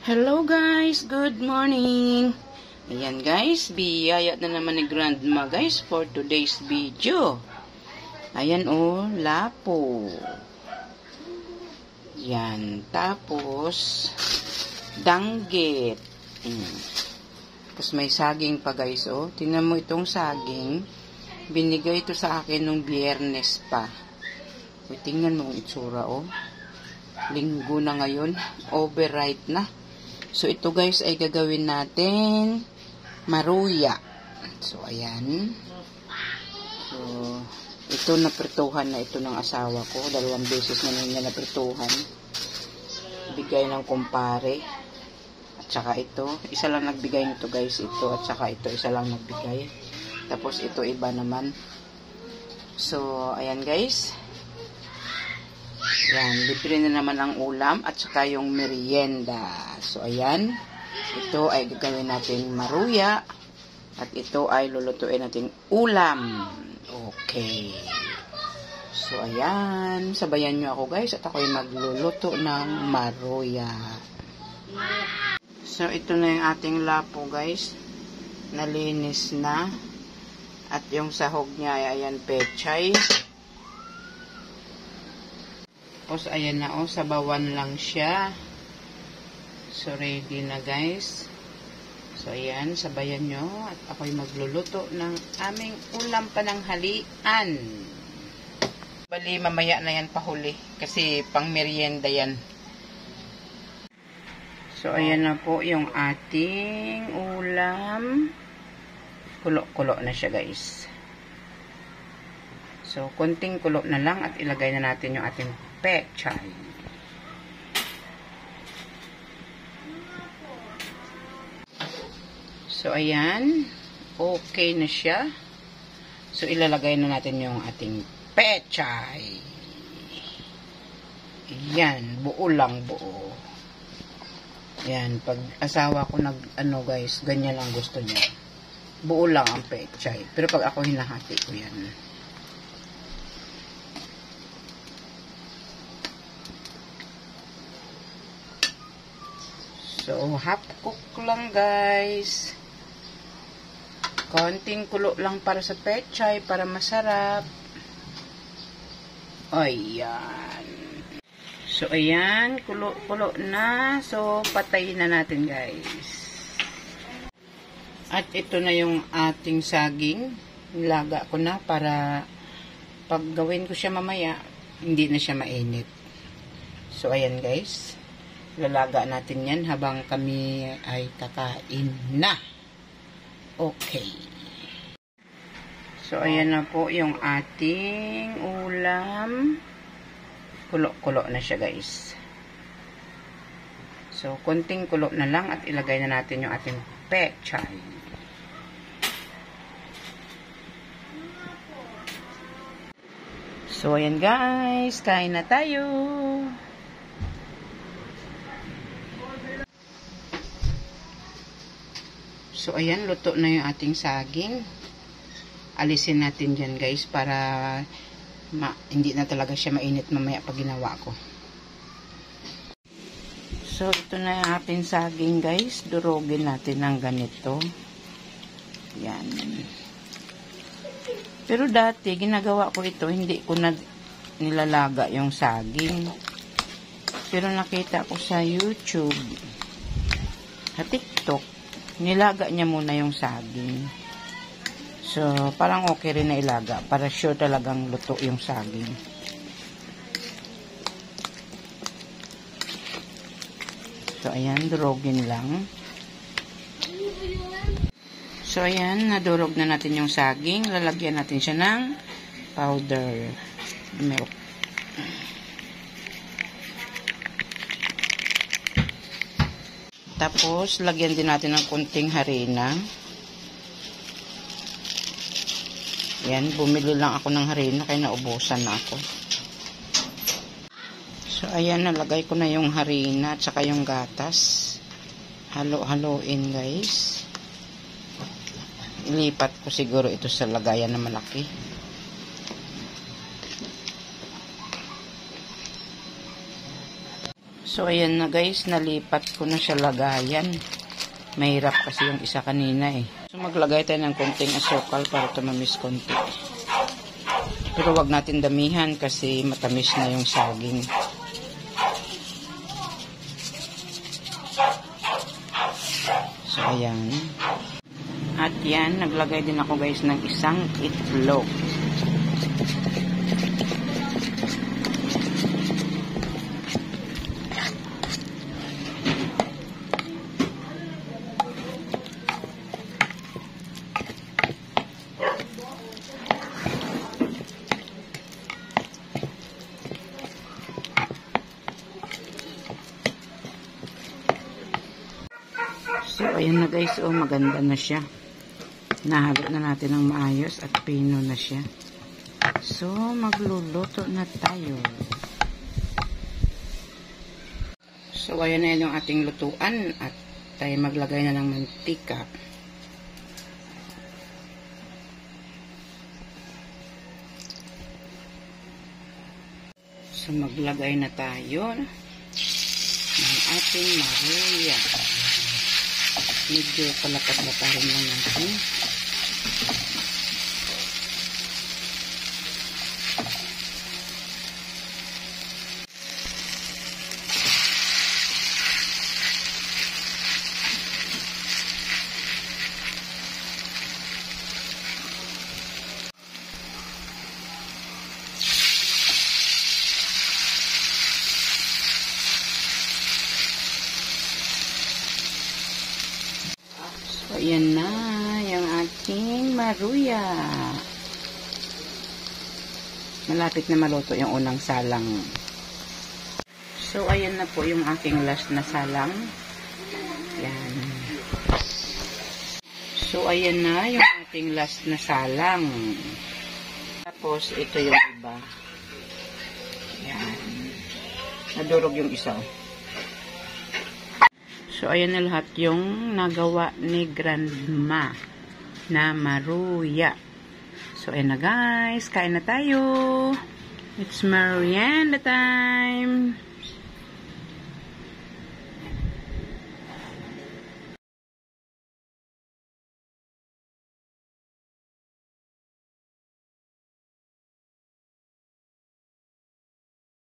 Hello guys, good morning. Ayan guys, biyaya na naman ni Grandma guys for today's video. Ayan oh, lapo. Yan, tapos danggit. Tapos may saging pa guys oh. Tingnan mo itong saging. Binigay ito sa akin nung Biyernes pa. O, tingnan mo ang itsura oh. Linggo na ngayon, overripe na. So, ito guys ay gagawin natin maruya. So, ayan. So, ito naprituhan na ito ng asawa ko. 2 beses na niya naprituhan. Bigay ng kumpare. At saka ito. Isa lang nagbigay nito guys. Ito at saka ito. Isa lang nagbigay. Tapos ito iba naman. So, ayan guys. Yan, libre na naman ang ulam at saka yung merienda. So, ayan. Ito ay gagawin natin maruya. At ito ay lulutuin natin ulam. Okay. So, ayan. Sabayan nyo ako guys. At ako ay magluluto ng maruya. So, ito na yung ating lapo guys. Nalinis na. At yung sahog niya ay ayan pechay. Tapos, ayan na oh, sabawan lang siya. So, ready na guys. So, ayan, sabayan nyo. At ako'y magluluto ng aming ulam pananghalian. Bali, mamaya na yan pahuli. Kasi pang merienda yan. So, ayan na po yung ating ulam. Kulo-kulo na siya guys. So, konting kulo na lang at ilagay na natin yung ating pechay. So, ayan. Okay na siya. So, ilalagay na natin yung ating pechay. Ayan. Buo lang, buo. Ayan. Pag asawa ko ano guys, ganyan lang gusto niya. Buo lang ang pechay. Pero pag ako hinahati ko yan. So, half cook lang guys. Konting kulo lang para sa pechay, para masarap. Ayan. So, ayan. Kulo-kulo na. So, patayin na natin guys. At ito na yung ating saging. Nilaga ko na para pag gawin ko siya mamaya, hindi na siya mainit. So, ayan guys. Lalaga natin yan habang kami ay kakain na. Okay. So, ayan na po yung ating ulam. Kulo-kulo na siya guys. So, konting kulo na lang at ilagay na natin yung ating pechay. So, ayan guys. Kain na tayo. So, ayan, luto na yung ating saging. Alisin natin dyan, guys, para hindi na talaga siya mainit mamaya pag ginawa ko. So, ito na yung ating saging, guys. Durugin natin ng ganito. Yan. Pero dati, ginagawa ko ito, hindi ko na nilalaga yung saging. Pero nakita ko sa YouTube, sa TikTok, nilaga niya muna yung saging. So, parang okay rin na ilaga. Para sure talagang luto yung saging. So, ayan. Durogin lang. So, ayan. Nadurog na natin yung saging. Lalagyan natin siya ng powder milk. Tapos, lagyan din natin ng konting harina. Yan, bumili lang ako ng harina kaya naubusan na ako. So, ayan, nalagay ko na yung harina at saka yung gatas. Halo-haloin, guys. Ilipat ko siguro ito sa lagayan na malaki. So, ayan na guys, nalipat ko na siya lagayan. Mahirap kasi yung isa kanina eh. So, maglagay tayo ng konting asukal para tumamis konti. Pero wag natin damihan kasi matamis na yung saging. So, ayan. At yan, naglagay din ako guys ng isang itlog. So, ayan na guys. Oh, maganda na siya. Nahalo na natin ng maayos at pino na siya. So, magluluto na tayo. So, ayan na yung ating lutuan at tayo maglagay na ng mantika. So, maglagay na tayo ng ating maruya. Medyo palapat-latarin lang natin. So, ayan na yung ating maruya. Malapit na maluto yung unang salang. So, ayan na po yung aking last na salang. Yan. So, ayan na yung ating last na salang. Tapos, ito yung iba. Yan. Nadurog yung isa. So, ayan na lahat yung nagawa ni Grandma na maruya. So, ayan na guys. Kain na tayo. It's merienda time.